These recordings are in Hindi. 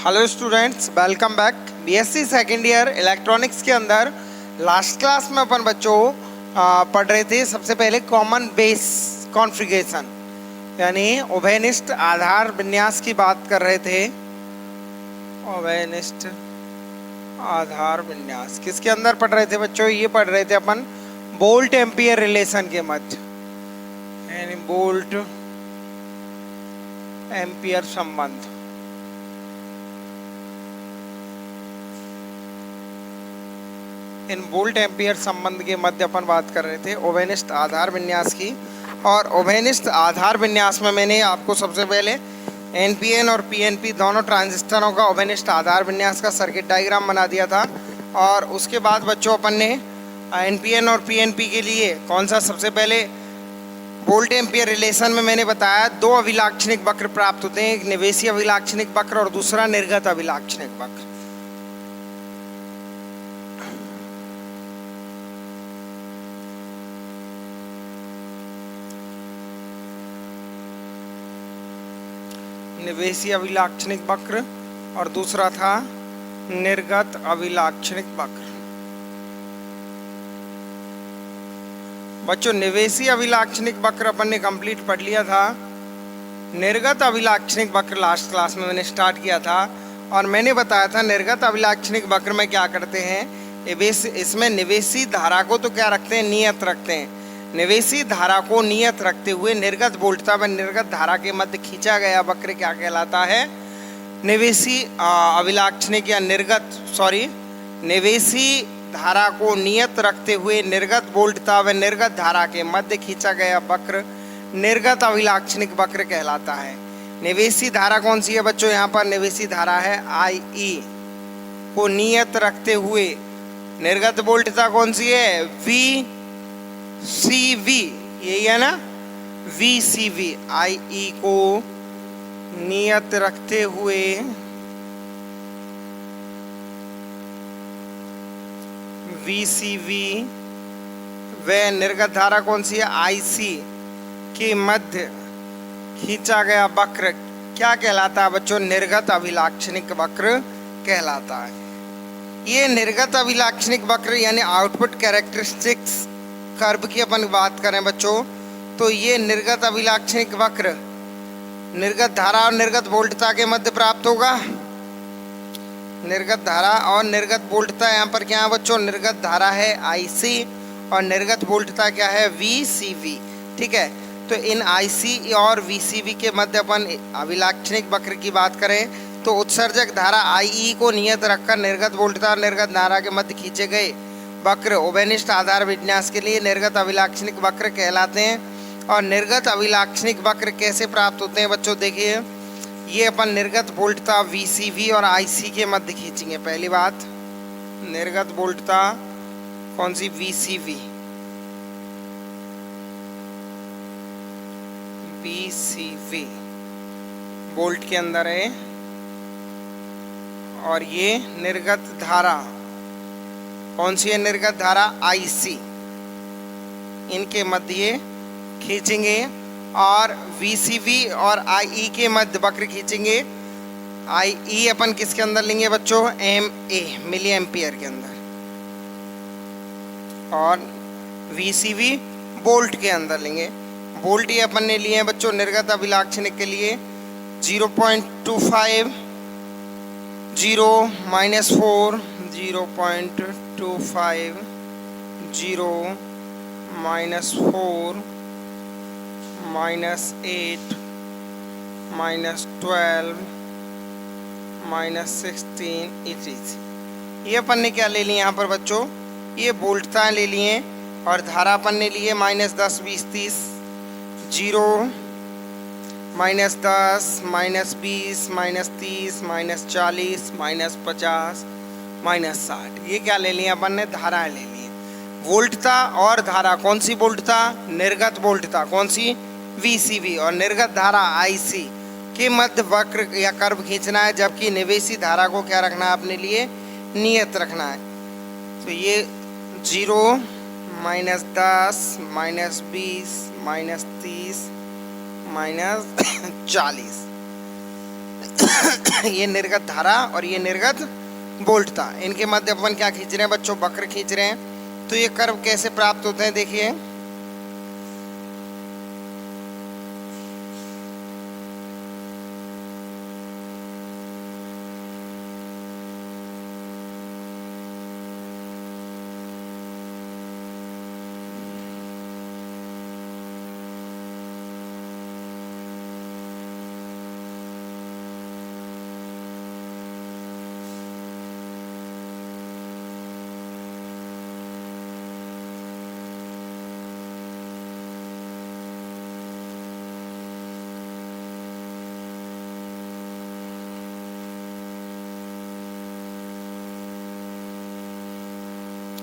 Hello students, welcome back. BSc second year electronics के अंदर लास्ट क्लास में अपन बच्चों पढ़ रहे थे सबसे पहले कॉमन बेस कॉन्फ़िगरेशन यानी उभयनिष्ठ आधार विन्यास की बात कर रहे थे। उभयनिष्ठ आधार विन्यास किसके अंदर पढ़ रहे थे बच्चों? ये पढ़ रहे थे अपन वोल्ट एम्पियर रिलेशन के मध्य, यानी वोल्ट एम्पियर संबंध। इन वोल्ट एम्पियर संबंध के मध्य अपन बात कर रहे थे उभयनिष्ठ आधार विन्यास की। और उभयनिष्ठ आधार विन्यास में मैंने आपको सबसे पहले एनपीएन और पीएनपी दोनों ट्रांजिस्टरों का उभयनिष्ठ आधार विन्यास का सर्किट डायग्राम बना दिया था। और उसके बाद बच्चों अपन ने एनपीएन और पीएनपी के लिए कौन सा सबसे पहले वोल्ट एम्पियर रिलेशन में मैंने बताया दो अभिलाक्षणिक वक्र प्राप्त होते हैं, एक निवेशी अभिलाक्षणिक वक्र और दूसरा निर्गत अभिलाक्षणिक वक्र। निवेशी अभिलाक्षणिक वक्र और दूसरा था निर्गत अभिलाक्षणिक वक्र। बच्चों निवेशी अभिलाक्षणिक वक्र अपन ने कंप्लीट पढ़ लिया था। निर्गत अभिलाक्षणिक वक्र लास्ट क्लास में मैंने स्टार्ट किया था और मैंने बताया था निर्गत अभिलाक्षणिक वक्र में क्या करते हैं। इसमें निवेशी धारा को तो क्या रखते हैं, नियत रखते हैं। निवेशी धारा को नियत रखते हुए निर्गत वोल्टता व निर्गत धारा के मध्य खींचा गया वक्र क्या कहलाता है? निवेशी अभिलाक्षणिक या निवेशी धारा को नियत रखते हुए निर्गत वोल्टता व निर्गत धारा के मध्य खींचा गया वक्र निर्गत अभिलाक्षणिक वक्र कहलाता है। निवेशी धारा कौन सी है बच्चों? यहाँ पर निवेशी धारा है आई को नियत रखते हुए। निर्गत वोल्टता कौन सी है? वी सी वी, यही है ना, वी सी वी। आई को नियत रखते हुए वी सी वी व निर्गत धारा कौन सी है? आई सी के मध्य खींचा गया वक्र क्या कहलाता है बच्चों? निर्गत अभिलाक्षणिक वक्र कहलाता है। ये निर्गत अभिलाक्षणिक वक्र यानी आउटपुट कैरेक्टरिस्टिक्स कर्व की अपन बात करें बच्चों, तो ये निर्गत अभिलाक्षणिक वक्र निर्गत धारा और निर्गत वोल्टता के मध्य प्राप्त होगा। निर्गत धारा और निर्गत वोल्टता यहाँ पर क्या है बच्चों? निर्गत धारा है आईसी और निर्गत वोल्टता क्या है? वीसीवी। ठीक है, तो इन आईसी और वीसीवी के मध्य अपन अभिलाक्षणिक वक्र की बात करें तो उत्सर्जक धारा आई को नियत रखकर निर्गत वोल्टता और निर्गत धारा के मध्य खींचे गए वक्र उभयनिष्ठ आधार विन्यास के लिए निर्गत अभिलाक्षणिक वक्र कहलाते हैं। और निर्गत अभिलाक्षणिक वक्र कैसे प्राप्त होते हैं बच्चों? देखिए, ये अपन निर्गत वोल्टता वीसीवी और आईसी के मध्य खींचेंगे। पहली बात, निर्गत वोल्टता कौन सी? वीसीवी। वीसीवी वोल्ट के अंदर है और ये निर्गत धारा कौन सी है? निर्गत धारा आईसी, इनके मध्य खींचेंगे। और वीसीवी और आई के मध्य वक्र खींचेंगे। आई अपन किसके अंदर लेंगे बच्चों? एम ए मिली एम्पियर के अंदर। और वीसीवी वोल्ट के अंदर लेंगे। वोल्ट ये अपन ने लिए हैं बच्चों निर्गत अभिलाक्षणिक के लिए 0.25 0 -4 0.25 0 -4 -8 -12 -16 etc। ये अपन ने क्या ले लिए यहाँ पर बच्चों? ये वोल्टता ले लिए और धारा अपन ने लिए -10 20 30 0 -10 -20 -30 -40 -50 -60। ये क्या ले लिए अपन ने? धाराएं ले ली। वोल्टता और धारा कौन सी? वोल्टता निर्गत वोल्टता कौन सी? वीसीवी। और निर्गत धारा आईसी के मध्य वक्र या कर्व खींचना है, जबकि निवेशी धारा को क्या रखना है अपने लिए? नियत रखना है। तो ये 0 -10 -20 -30 -40 ये निर्गत धारा और ये निर्गत वोल्टता, इनके मध्य अपन क्या खींच रहे हैं बच्चों, वक्र खींच रहे हैं। तो ये कर्व कैसे प्राप्त होते हैं, देखिए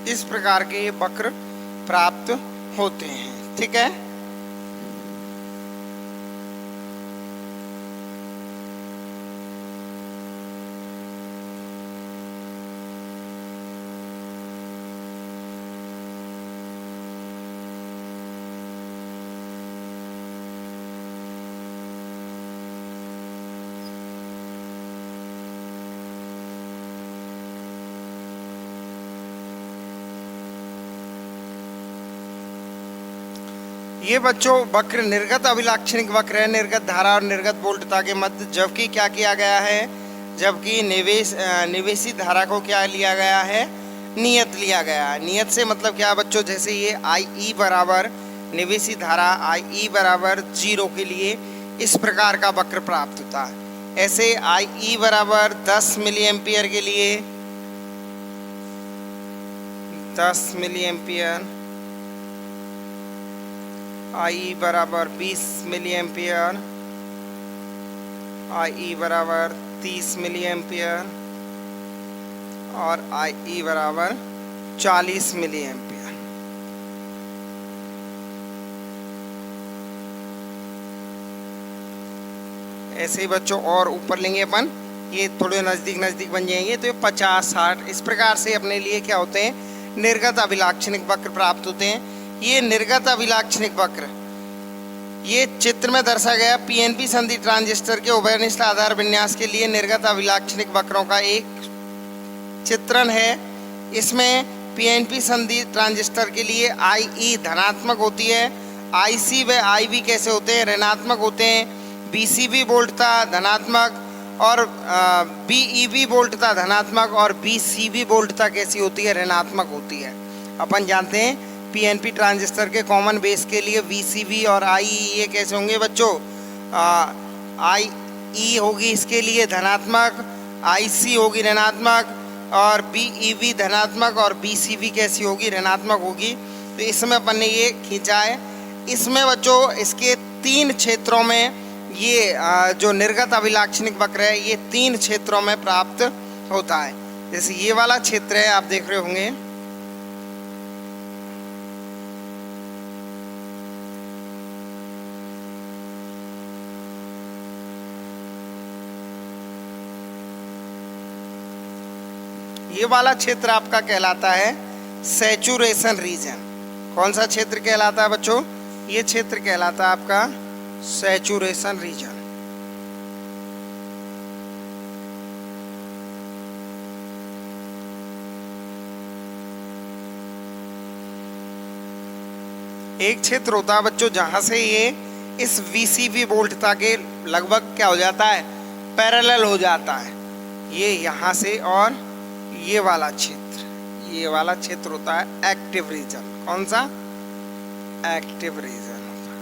इस प्रकार के ये वक्र प्राप्त होते हैं। ठीक है, ये बच्चों वक्र निर्गत अभिलाक्षणिक वक्र है, निर्गत धारा और निर्गत वोल्टता के मध्य। जबकि क्या किया गया है, जबकि निवेशी धारा को क्या लिया गया है, नियत लिया गया है। नियत से मतलब क्या बच्चों, जैसे ये IE बराबर निवेशी धारा IE बराबर 0 के लिए इस प्रकार का वक्र प्राप्त होता है। ऐसे IE बराबर 10 मिली एम्पियर के लिए 10 मिली एम्पियर, IE बराबर 20 मिली एम्पियर, IE बराबर 30 मिली एम्पियर और IE बराबर 40 मिली एम्पियर। ऐसे ही बच्चों और ऊपर लेंगे अपन, ये थोड़े नज़दीक नज़दीक बन जाएंगे तो ये 50, 60 इस प्रकार से अपने लिए क्या होते हैं, निर्गत अभिलाक्षणिक वक्र प्राप्त होते हैं। ये निर्गत अभिलाक्षणिक वक्र ये चित्र में दर्शाया गया PNP संधि ट्रांजिस्टर के उभयनिष्ठ आधार विन्यास के लिए निर्गत अभिलाक्षणिक वक्रों का एक चित्रण है। इसमें PNP संधि ट्रांजिस्टर के लिए IE धनात्मक होती है, IC व IB कैसे होते हैं, ऋणात्मक होते हैं। BCB वोल्टता धनात्मक और BEB वोल्टता धनात्मक और BCB वोल्टता कैसी होती है, ऋणात्मक होती है। अपन जानते हैं PNP ट्रांजिस्टर के कॉमन बेस के लिए VCB और IE ये कैसे होंगे बच्चों, IE होगी इसके लिए धनात्मक, IC होगी ऋणात्मक और BEB धनात्मक और BCB कैसी होगी, ऋणात्मक होगी। तो इसमें अपन ने ये खींचा है। इसमें बच्चों इसके 3 क्षेत्रों में ये जो निर्गत अभिलाक्षणिक वक्र है ये 3 क्षेत्रों में प्राप्त होता है। जैसे ये वाला क्षेत्र है, आप देख रहे होंगे, ये वाला क्षेत्र आपका कहलाता है सैचुरेशन रीजन। कौन सा क्षेत्र कहलाता है बच्चों, ये क्षेत्र कहलाता है आपका सैचुरेशन रीजन। एक क्षेत्र होता है बच्चों जहां से ये इस VCB वोल्टता के लगभग क्या हो जाता है, पैरेलल हो जाता है। ये यहाँ से और ये वाला क्षेत्र होता है एक्टिव रीजन। कौन सा, एक्टिव रीजन होता है।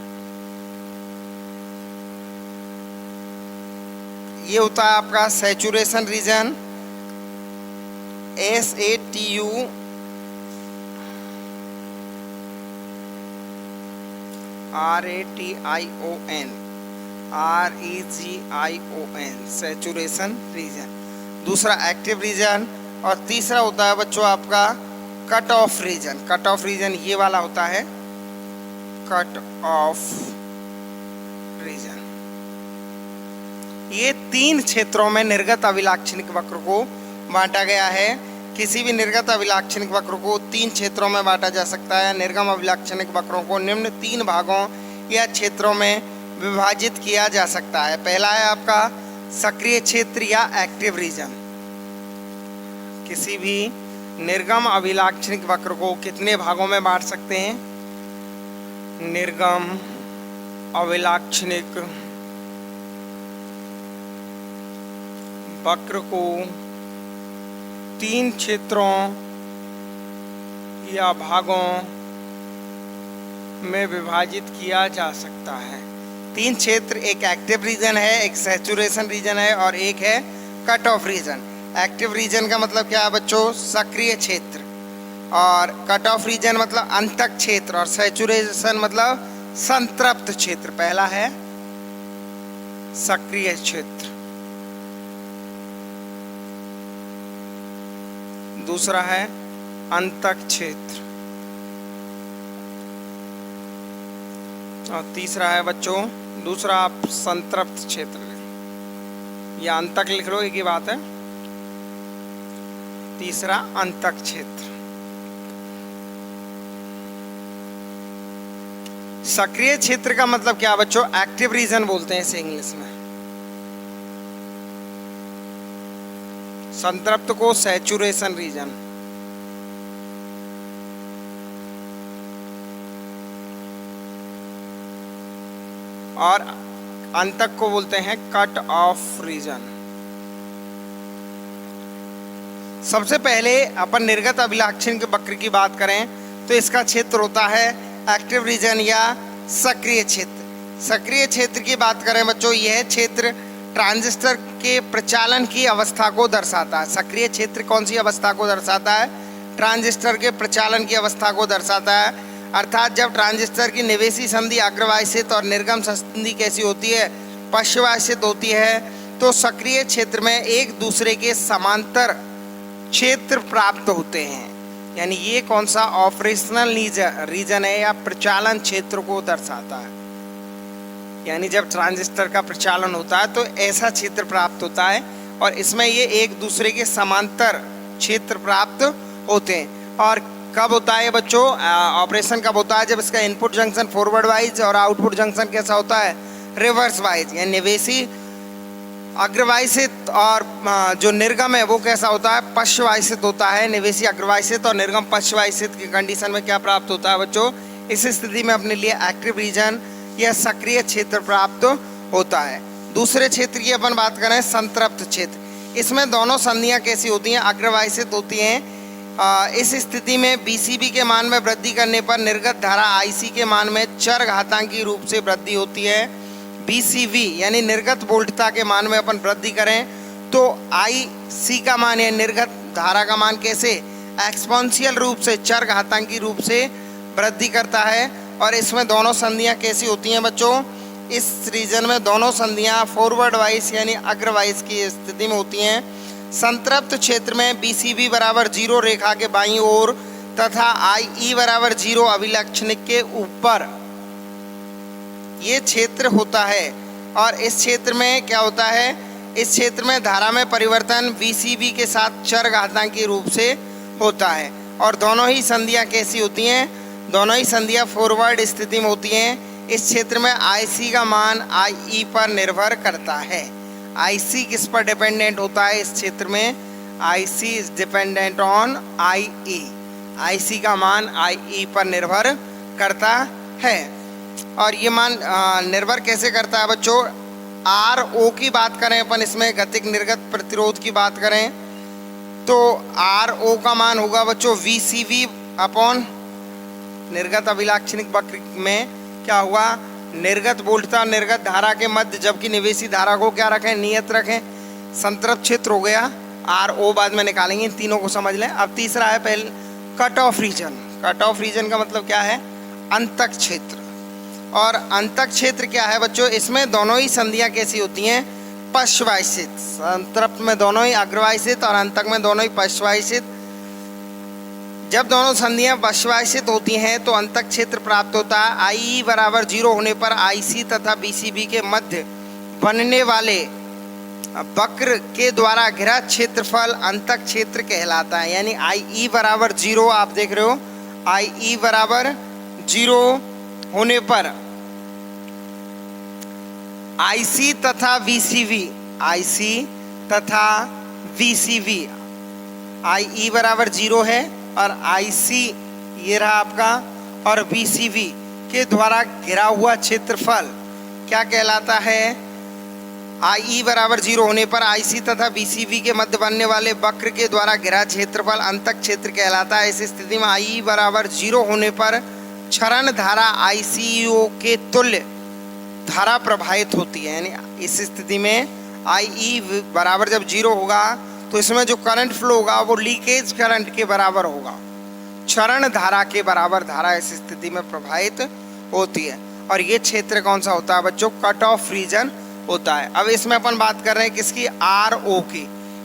ये होता है आपका saturation region, SATU RATION saturation region. दूसरा एक्टिव रीजन और तीसरा होता है बच्चों आपका cut off region. Cut off region ये वाला होता है, कट ऑफ रीजन। ये 3 क्षेत्रों में निर्गत अभिलाक्षणिक वक्र को बांटा गया है। किसी भी निर्गत अभिलाक्षणिक वक्र को 3 क्षेत्रों में बांटा जा सकता है। निर्गम अभिलाक्षणिक वक्रों को निम्न 3 भागों या क्षेत्रों में विभाजित किया जा सकता है। पहला है आपका सक्रिय क्षेत्र या एक्टिव रीजन। किसी भी निर्गम अभिलाक्षणिक वक्र को कितने भागों में बांट सकते हैं? निर्गम अभिलाक्षणिक वक्र को 3 क्षेत्रों या भागों में विभाजित किया जा सकता है। 3 क्षेत्र, एक एक्टिव रीजन है, एक सैचुरेशन रीजन है और एक है cut off region. Active region का मतलब क्या है बच्चों? सक्रिय क्षेत्र। और कट ऑफ रीजन मतलब अंतक क्षेत्र, और सैचुरेशन मतलब संतृप्त क्षेत्र। पहला है सक्रिय क्षेत्र, दूसरा है अंतक क्षेत्र और तीसरा है बच्चों, दूसरा आप संतृप्त क्षेत्र या अंतक लिख लो, एक ही बात है। तीसरा अंतक क्षेत्र। सक्रिय क्षेत्र का मतलब क्या बच्चों? एक्टिव रीजन बोलते हैं इसे इंग्लिश में। संतृप्त को सैचुरेशन रीजन। और अंतक को बोलते हैं कट ऑफ रीजन। सबसे पहले अपन निर्गत अभिलाक्षणिक वक्र की बात करें तो इसका क्षेत्र होता है एक्टिव रीजन या सक्रिय क्षेत्र। सक्रिय क्षेत्र की बात करें बच्चों, यह क्षेत्र ट्रांजिस्टर के प्रचालन की अवस्था को दर्शाता है। सक्रिय क्षेत्र कौन सी अवस्था को दर्शाता है? ट्रांजिस्टर के प्रचालन की अवस्था को दर्शाता है। अर्थात जब ट्रांजिस्टर की निवेशी संधि अग्रवाहित और निर्गम संधि कैसी होती है? पश्चवाहित होती है। तो सक्रिय क्षेत्र में एक दूसरे के समांतर क्षेत्र प्राप्त होते हैं। यानी ये कौन सा ऑपरेशनल रीजन है या प्रचालन क्षेत्र को दर्शाता है। यानी जब ट्रांजिस्टर का प्रचालन होता है तो ऐसा क्षेत्र प्राप्त होता है और इसमें ये एक दूसरे के समांतर क्षेत्र प्राप्त होते हैं। और कब होता है बच्चों? ऑपरेशन कब होता है? जब इसका इनपुट जंक्शन फॉरवर्ड वाइज और आउटपुट जंक्शन कैसा होता है? Reverse wise. यानी निवेशी अग्रवाहित और जो निर्गम है वो कैसा होता है? पश्चवाहित होता है। निवेशी अग्रवाहित और निर्गम पश्चवाहित की कंडीशन में क्या प्राप्त होता है बच्चों? इस स्थिति में अपने लिए एक्टिव रीजन या सक्रिय क्षेत्र प्राप्त होता है। दूसरे क्षेत्र की अपन बात करें, संतृप्त क्षेत्र। इसमें दोनों संधियां कैसी होती हैं? अग्रवाहित होती हैं। इस स्थिति में बीसीबी के मान में वृद्धि करने पर निर्गत धारा आईसी के मान में चर घातांकी रूप से वृद्धि होती है। बीसीवी यानी निर्गत वोल्टता के मान में अपन वृद्धि करें तो आईसी का मान या निर्गत धारा का मान कैसे? एक्सपोनेंशियल रूप से, चर घातांकी रूप से वृद्धि करता है। और इसमें दोनों संधियां कैसी होती हैं बच्चों? इस रीजन में दोनों संधियां फॉरवर्ड वाइज यानी अग्रवाइज की स्थिति में होती हैं। संतृप्त क्षेत्र में बीसीबी बराबर 0 रेखा के बाईं ओर तथा आईई बराबर 0 अभिलक्षणिक के ऊपर ये क्षेत्र होता है। और इस क्षेत्र में क्या होता है? इस क्षेत्र में धारा में परिवर्तन बीसीबी के साथ चर घातांकी रूप से होता है। और दोनों ही संधियां कैसी होती हैं? दोनों ही संधियां फॉरवर्ड स्थिति में होती हैं। इस क्षेत्र में आईसी का मान आईई पर निर्भर करता है। आईसी किस पर डिपेंडेंट होता है? इस क्षेत्र में IC is dependent on IE. IC का मान आईई पर निर्भर करता है। और ये मान निर्भर कैसे करता है बच्चों? आर ओ की बात करें अपन, इसमें गतिक निर्गत प्रतिरोध की बात करें तो आर ओ का मान होगा बच्चों वीसीवी अपॉन निर्गत अभिलाक्षणिक वक्र में क्या हुआ? निर्गत वोल्टता निर्गत धारा के मध्य, जबकि निवेशी धारा को क्या रखें? नियत रखें। संतृप्त क्षेत्र हो गया, आर ओ बाद में निकालेंगे, इन तीनों को समझ लें। अब तीसरा है पहले cut off region. Cut off region का मतलब क्या है? अंतक क्षेत्र। और अंतक क्षेत्र क्या है बच्चों? इसमें दोनों ही संधियां कैसी होती हैं? पश्चवाहित। संतृप्त में दोनों ही अग्रवाहित और अंतक में दोनों ही पश्चवाहित। जब दोनों संधियां पश्चवाहित होती हैं तो अंतक क्षेत्र प्राप्त होता है। आई बराबर 0 होने पर आईसी तथा बीसीबी के मध्य बनने वाले वक्र के द्वारा घिरा क्षेत्रफल अंतक क्षेत्र कहलाता है। यानी आई बराबर 0 आप देख रहे हो, आई बराबर 0 होने पर आईसी तथा बीसीबी IC तथा VCV। IE बराबर 0 है और IC ये रहा आपका, और VCV के द्वारा घिरा हुआ क्षेत्रफल क्या कहलाता है? IE बराबर 0 होने पर IC तथा VCV के मध्य बनने वाले वक्र के द्वारा घिरा क्षेत्रफल अंतक क्षेत्र कहलाता है। इस स्थिति में IE बराबर 0 होने पर क्षरण धारा ICO के तुल्य धारा प्रवाहित होती है। यानी इस स्थिति में IE बराबर जब 0 होगा तो इसमें जो करंट फ्लो होगा वो लीकेज करंट के बराबर होगा, क्षरण धारा के बराबर धारा इस स्थिति में प्रवाहित होती है। और ये क्षेत्र कौन सा होता है बच्चों? कट ऑफ रीजन होता है। अब इसमें अपन बात कर रहे हैं किसकी? RO की,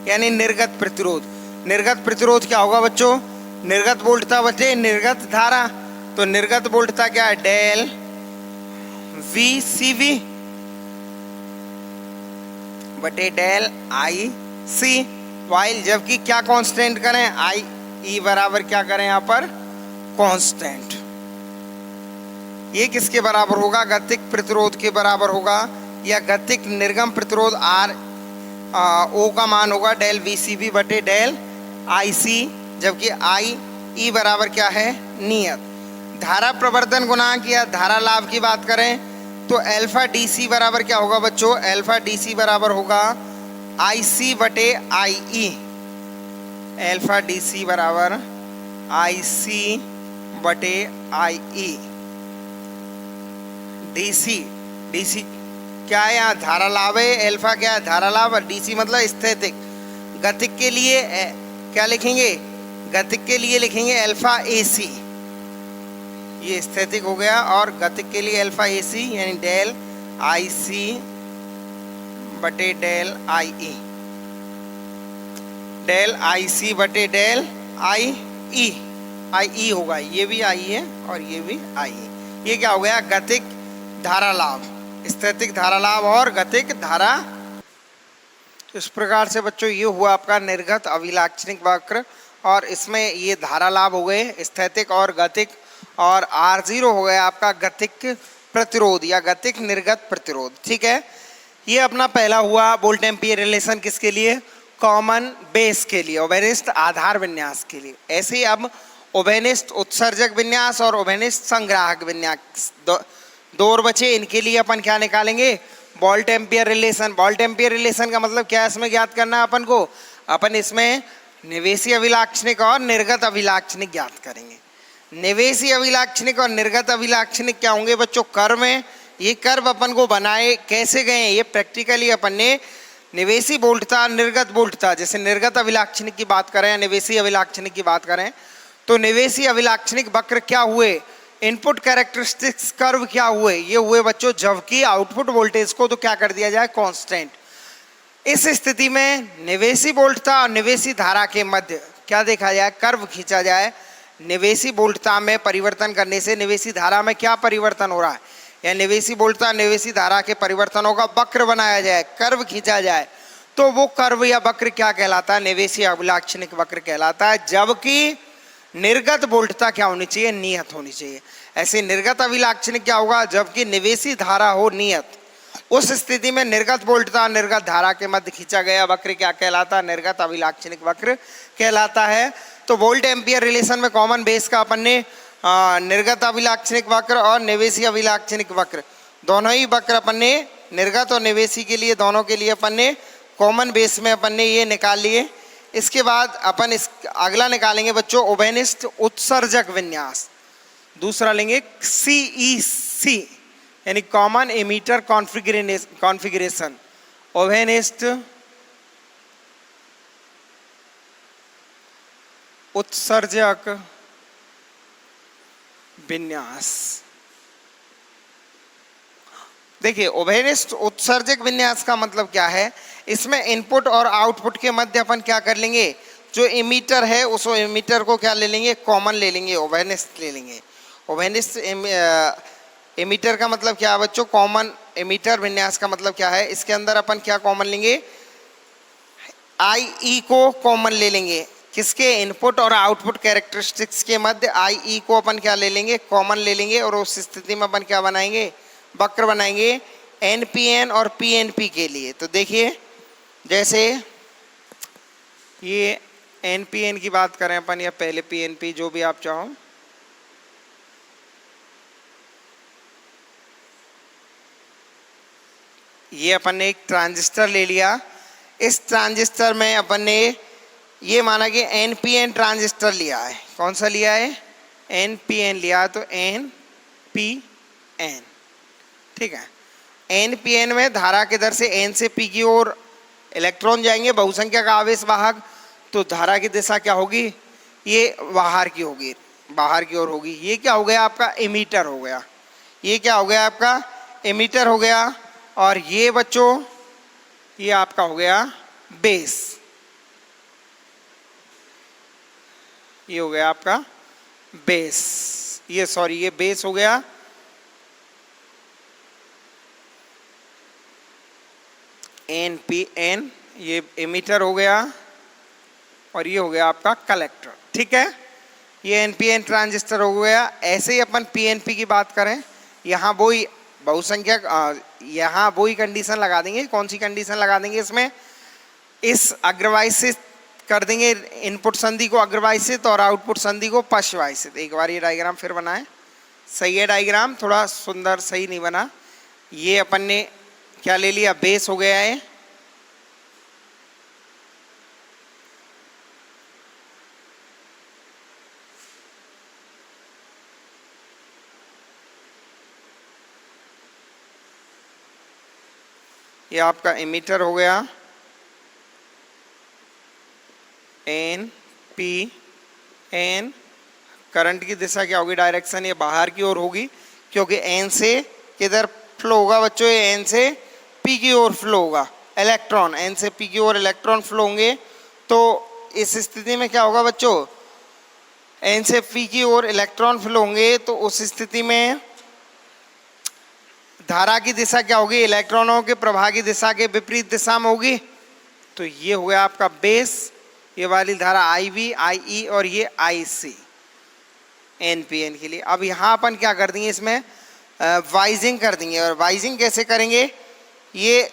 यानी निर्गत प्रतिरोध। निर्गत प्रतिरोध क्या होगा बच्चों? निर्गत वोल्टता बचे निर्गत धारा, तो निर्गत वोल्टता क्या है? डेल VCV बटे डेल IC, वाइल जबकि क्या कांस्टेंट करें? IE बराबर क्या करें यहाँ पर? कांस्टेंट। ये किसके बराबर होगा? गतिक प्रतिरोध के बराबर होगा, या गतिक निर्गम प्रतिरोध RO का मान होगा डेल VCV बटे डेल IC, जबकि IE बराबर क्या है? नियत। धारा प्रवर्धन गुणांक या धारा लाभ की बात करें तो अल्फा DC बराबर क्या होगा बच्चों? अल्फा DC बराबर होगा IC बटे IE। अल्फा DC बराबर IC बटे IE। DC क्या है? यहाँ धारा लाभ है, अल्फा क्या है? धारा लाभ, और DC मतलब स्थैतिक। गतिक के लिए क्या लिखेंगे? गतिक के लिए लिखेंगे अल्फा AC, ये स्थैतिक हो गया, और गतिक के लिए अल्फा AC यानी डेल IC बटे डेल IE, डेल IC बटे डेल IE होगा, ये भी IE है और ये भी IE। ये क्या हो गया? गतिक धारा लाभ, स्थैतिक धारा लाभ और गतिक धारा। इस प्रकार से बच्चों ये हुआ आपका निर्गत अभिलाक्षणिक वक्र, और इसमें ये धारा लाभ हो गए स्थैतिक और गतिक, और R0 हो गया आपका गतिक प्रतिरोध या गतिक निर्गत प्रतिरोध। ठीक है, ये अपना पहला हुआ वोल्ट एम्पीयर रिलेशन किसके लिए? कॉमन बेस के लिए, उभयनिष्ठ आधार विन्यास के लिए। ऐसे ही अब उभयनिष्ठ उत्सर्जक विन्यास और उभयनिष्ठ संग्राहक विन्यास दो और बचे, इनके लिए अपन क्या निकालेंगे? Volt ampere relation. Volt ampere relation का मतलब क्या है इसमें ज्ञात करना है अपन को? अपन इसमें निवेशी अभिलाक्षणिक और निर्गत अभिलाक्षणिक ज्ञात करेंगे। निवेशी अभिलाक्षणिक और निर्गत अभिलाक्षणिक क्या होंगे बच्चों? कर्व में। ये कर्व अपन को बनाए कैसे गए? ये प्रैक्टिकली अपन ने निवेशी वोल्टता, निर्गत वोल्टता, जैसे निर्गत अभिलाक्षणिक की बात करें या निवेशी अभिलाक्षणिक की बात करें तो निवेशी अभिलाक्षणिक वक्र क्या हुए? इनपुट कैरेक्टरिस्टिक्स कर्व क्या हुए? ये हुए बच्चों जबकि आउटपुट वोल्टेज को तो क्या कर दिया जाए? कांस्टेंट। इस स्थिति में निवेशी वोल्टता और निवेशी धारा के मध्य क्या देखा जाए? कर्व खींचा जाए। निवेशी वोल्टता में परिवर्तन करने से निवेशी धारा में क्या परिवर्तन हो रहा है, या निवेशी वोल्टता निवेशी धारा के परिवर्तनों का वक्र बनाया जाए, कर्व खींचा जाए, तो वो कर्व या वक्र क्या कहलाता है? निवेशी अभिलाक्षणिक वक्र कहलाता है। जबकि निर्गत वोल्टता क्या होनी चाहिए? नियत होनी चाहिए। ऐसे निर्गत अभिलाक्षणिक क्या होगा? जबकि निवेशी धारा हो नियत, उस स्थिति में निर्गत वोल्टता निर्गत धारा के मध्य खींचा गया वक्र क्या कहलाता है? निर्गत अभिलाक्षणिक वक्र कहलाता है। तो वोल्ट एम्पियर रिलेशन में कॉमन बेस का अपन ने निर्गत अभिलाक्षणिक वक्र और निवेशी अभिलाक्षणिक वक्र दोनों ही वक्र अपन ने निर्गत और निवेशी के लिए दोनों के लिए अपन ने कॉमन बेस में अपन ने ये निकाल लिए। इसके बाद अपन इस अगला निकालेंगे बच्चों उभयनिष्ठ उत्सर्जक विन्यास। दूसरा लेंगे CEC यानी कॉमन एमीटर कॉन्फ़िगरेशन। उभयनिष्ठ उत्सर्जक विन्यास। देखिए उभयनिष्ठ उत्सर्जक विन्यास का मतलब क्या है? इसमें इनपुट और आउटपुट के मध्य अपन क्या कर लेंगे? जो इमीटर है उस इमीटर को क्या ले लेंगे? कॉमन ले लेंगे, उभयनिष्ठ ले लेंगे। उभयनिष्ठ इमीटर का मतलब क्या है बच्चों? कॉमन इमीटर विन्यास का मतलब क्या है? इसके अंदर अपन क्या कॉमन लेंगे? IE को कॉमन ले लेंगे। किसके? इनपुट और आउटपुट कैरेक्टरिस्टिक्स के मध्य IE को अपन क्या ले लेंगे? कॉमन ले लेंगे। और उस स्थिति में अपन क्या बनाएंगे? वक्र बनाएंगे NPN और PNP के लिए। तो देखिए जैसे ये एन पी एन की बात करें अपन, या पहले पी एन पी, जो भी आप चाहो। ये अपन ने एक ट्रांजिस्टर ले लिया। इस ट्रांजिस्टर में अपन ने ये माना कि एन पी एन ट्रांजिस्टर लिया है। कौन सा लिया है? एन पी एन लिया, तो एन पी एन, ठीक है। एन पी एन में धारा के दर से एन से पी की ओर इलेक्ट्रॉन जाएंगे, बहुसंख्यक आवेश वाहक, तो धारा की दिशा क्या होगी? ये बाहर की होगी, बाहर की ओर होगी। ये क्या हो गया आपका? एमीटर हो गया। ये क्या हो गया आपका? एमीटर हो गया। और ये बच्चों, ये आपका हो गया बेस। ये हो गया आपका बेस, ये सॉरी, ये बेस हो गया। एन पी एन, ये एमीटर हो गया, और ये हो गया आपका कलेक्टर, ठीक है। ये एन पी एन ट्रांजिस्टर हो गया। ऐसे ही अपन पी एन पी की बात करें, यहाँ वही बहुसंख्यक, यहाँ वही कंडीशन लगा देंगे। कौन सी कंडीशन लगा देंगे इसमें? इस अग्रवाहित कर देंगे इनपुट संधि को अग्रवाहित और आउटपुट संधि को पश्चवाहित। एक बार ये डायग्राम फिर बनाएं। सही है डायग्राम, थोड़ा सुंदर सही नहीं बना। ये अपन ने क्या ले लिया? बेस हो गया है। ये आपका एमीटर हो गया। एन पी एन, करंट की दिशा क्या होगी? डायरेक्शन ये बाहर की ओर होगी, क्योंकि एन से किधर फ्लो होगा बच्चों? ये एन से पी की ओर फ्लो होगा। इलेक्ट्रॉन एन से पी की ओर इलेक्ट्रॉन फ्लो होंगे, तो इस स्थिति में क्या होगा बच्चों? एन से पी की ओर इलेक्ट्रॉन फ्लो होंगे, तो उस स्थिति में धारा की दिशा क्या होगी? इलेक्ट्रॉनों के प्रवाह की दिशा के विपरीत दिशा में होगी। तो ये हो गया आपका बेस। ये वाली धारा आई वी, आई ई, और ये आई सी, एन पी एन के लिए। अब यहाँ अपन क्या कर देंगे? इसमें वाइजिंग कर देंगे। और वाइजिंग कैसे करेंगे? ये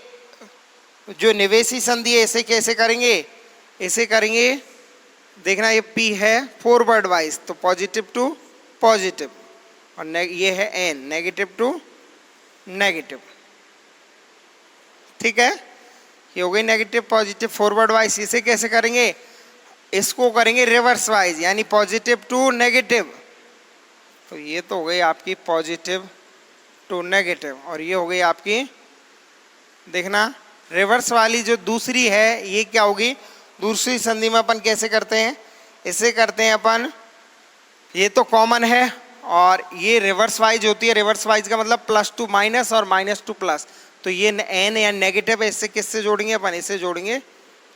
जो निवेशी संधि है, इसे कैसे करेंगे? इसे करेंगे, देखना, ये पी है फॉरवर्ड वाइज, तो पॉजिटिव टू पॉजिटिव, और ये है एन, नेगेटिव टू नेगेटिव, ठीक है। ये हो गई नेगेटिव पॉजिटिव फॉरवर्ड वाइज। इसे कैसे करेंगे? इसको करेंगे रिवर्स वाइज, यानी पॉजिटिव टू नेगेटिव। तो ये तो हो गई आपकी पॉजिटिव टू नेगेटिव, और ये हो गई आपकी, देखना, रिवर्स वाली जो दूसरी है, ये क्या होगी? दूसरी संधि में अपन कैसे करते हैं? इसे करते हैं अपन, ये तो कॉमन है, और ये रिवर्स वाइज होती है। रिवर्स वाइज का मतलब प्लस टू माइनस और माइनस टू प्लस। तो ये एन या नेगेटिव है, इससे किससे जोड़ेंगे अपन? इसे जोड़ेंगे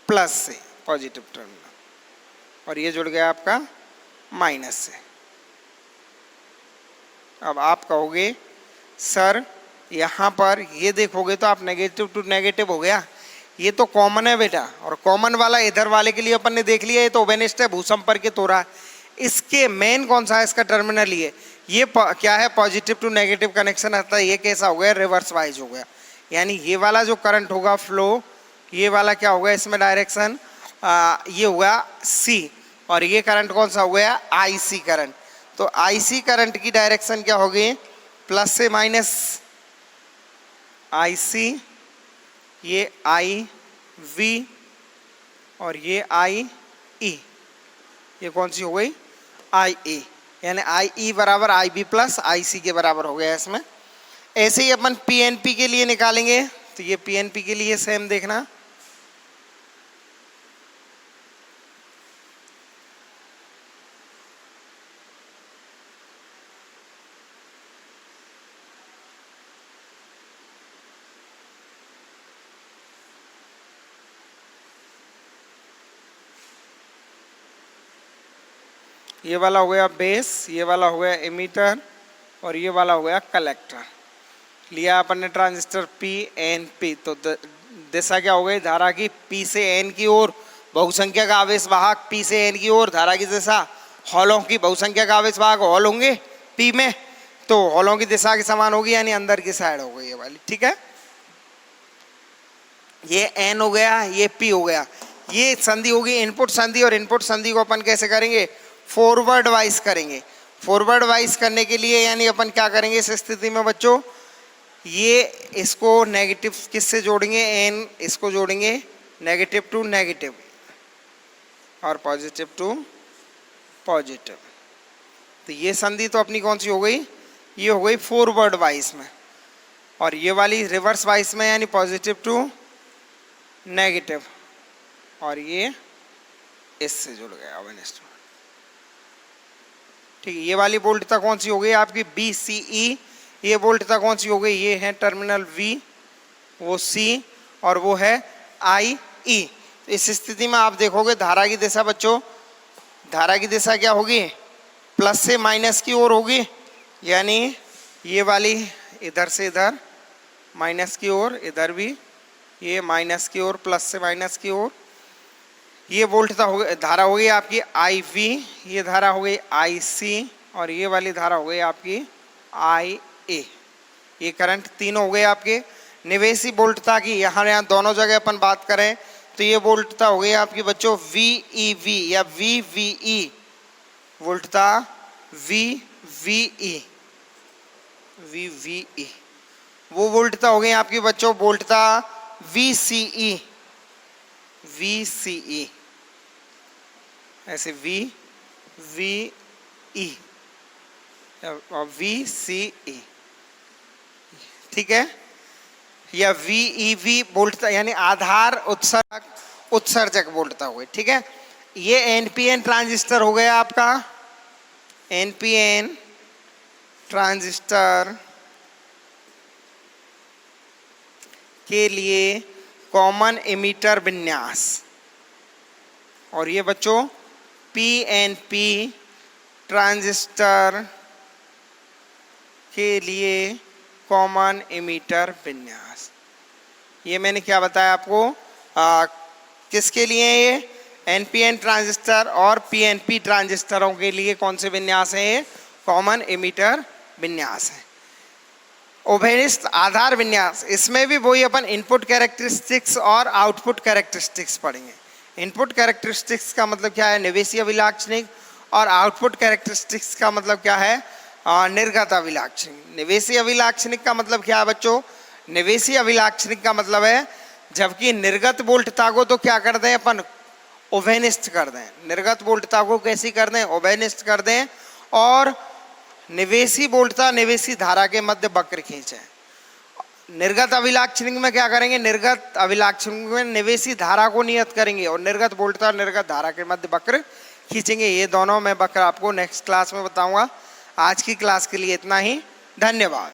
प्लस से, पॉजिटिव टर्मिनल, और ये जुड़ गया आपका माइनस से। अब आप कहोगे सर यहाँ पर ये देखोगे तो आप नेगेटिव टू नेगेटिव हो गया, ये तो कॉमन है बेटा, और कॉमन वाला इधर वाले के लिए अपन ने देख लिया, ये तो ओवेनिस्ट है, भूसंपर्कित हो रहा है। इसके मेन कौन सा है? इसका टर्मिनल ये क्या है? पॉजिटिव टू नेगेटिव कनेक्शन आता है। ये कैसा हो गया? रिवर्स वाइज हो गया। यानी ये वाला जो करंट होगा फ्लो, ये वाला क्या होगा इसमें डायरेक्शन? ये होगा सी, और ये करंट कौन सा हो गया? आई सी करंट। तो आई सी करंट की डायरेक्शन क्या होगी? प्लस से माइनस आई सी, ये आई वी, और ये आई ई। ये कौन सी हो गई? आई ई, यानी आई ई बराबर आई बी प्लस आई सी के बराबर हो गया इसमें। ऐसे ही अपन पी एन पी के लिए निकालेंगे। तो ये पी एन पी के लिए सेम देखना, ये वाला हो गया बेस, ये वाला हो गया एमीटर, और ये वाला हो गया कलेक्टर। लिया अपन ने ट्रांजिस्टर पी एन पी। तो दिशा क्या हो गई? धारा की पी से एन की ओर, बहुसंख्यक आवेश वाहक पी से एन की ओर, धारा की दिशा हॉलों की, बहुसंख्यक आवेश वाहक हॉल होंगे पी में, तो हॉलों की दिशा के समान होगी, यानी अंदर की साइड हो गई ये वाली, ठीक है। ये एन हो गया, ये पी हो गया। ये संधि होगी इनपुट संधि, और इनपुट संधि को अपन कैसे करेंगे, फॉरवर्ड वाइज करेंगे। फॉरवर्ड वाइज करने के लिए यानी अपन क्या करेंगे इस स्थिति में बच्चों, ये इसको नेगेटिव किससे जोड़ेंगे, एन इसको जोड़ेंगे नेगेटिव टू नेगेटिव और पॉजिटिव टू पॉजिटिव। तो ये संधि तो अपनी कौन सी हो गई, ये हो गई फॉरवर्ड वाइज में, और ये वाली रिवर्स वाइज में यानी पॉजिटिव टू नेगेटिव, और ये इससे जुड़ गया अवेनिस्ट। ठीक है, ये वाली वोल्टता कौन सी हो गई आपकी बी सी ई, ये वोल्टता कौन सी हो गई, ये है टर्मिनल वी, वो सी, और वो है आई ई। तो इस स्थिति में आप देखोगे धारा की दिशा बच्चों, धारा की दिशा क्या होगी, प्लस से माइनस की ओर होगी, यानी ये वाली इधर से इधर माइनस की ओर, इधर भी ये माइनस की ओर, प्लस से माइनस की ओर। ये वोल्टता हो गई, धारा हो गई आपकी आई वी, ये धारा हो गई आई सी, और ये वाली धारा हो गई आपकी आई ए। ये करंट तीनों हो गए आपके निवेशी वोल्टता की। यहाँ दोनों जगह अपन बात करें तो ये वोल्टता हो गई आपकी बच्चों वी ई वी या वी वी ई, वोल्टता V V E, V V E. वो वोल्टता हो गई आपकी बच्चों वोल्टता वी सी ई, वी सी ई, ऐसे वी वी ई और वी सी ई, ठीक है। या वी ई वी वोल्टता यानी आधार उत्सर्जक वोल्टता हो गई, ठीक है। ये एनपीएन ट्रांजिस्टर हो गया आपका, एनपीएन ट्रांजिस्टर के लिए कॉमन एमिटर विन्यास, और ये बच्चों पीएनपी ट्रांजिस्टर के लिए कॉमन एमिटर विन्यास। ये मैंने क्या बताया आपको, किसके लिए, ये एनपीएन ट्रांजिस्टर और पीएनपी ट्रांजिस्टरों के लिए कौन से विन्यास है, ये कॉमन एमिटर विन्यास है। उभयनिष्ठ आधार विन्यास, इसमें भी वही अपन इनपुट कैरेक्टरिस्टिक्स और आउटपुट कैरेक्टरिस्टिक्स पढ़ेंगे। इनपुट कैरेक्टरिस्टिक्स का मतलब क्या है, निवेशी अभिलाक्षणिक, और आउटपुट कैरेक्टरिस्टिक्स का मतलब क्या है, निर्गत अभिलाक्षणिक। निवेशी अभिलाक्षणिक का मतलब क्या है बच्चों, निवेशी अभिलाक्षणिक का मतलब है जबकि निर्गत वोल्टता को तो क्या कर दें अपन, उभयनिष्ठ कर दें। निर्गत वोल्टता को कैसी कर दें, उभयनिष्ठ कर दें, और निवेशी वोल्टता निवेशी धारा के मध्य वक्र खींचे। निर्गत अभिलाक्षणिक में क्या करेंगे, निर्गत अभिलाक्षणिक में निवेशी धारा को नियत करेंगे और निर्गत वोल्टता और निर्गत धारा के मध्य वक्र खींचेंगे। ये दोनों मैं वक्र आपको नेक्स्ट क्लास में बताऊंगा। आज की क्लास के लिए इतना ही, धन्यवाद।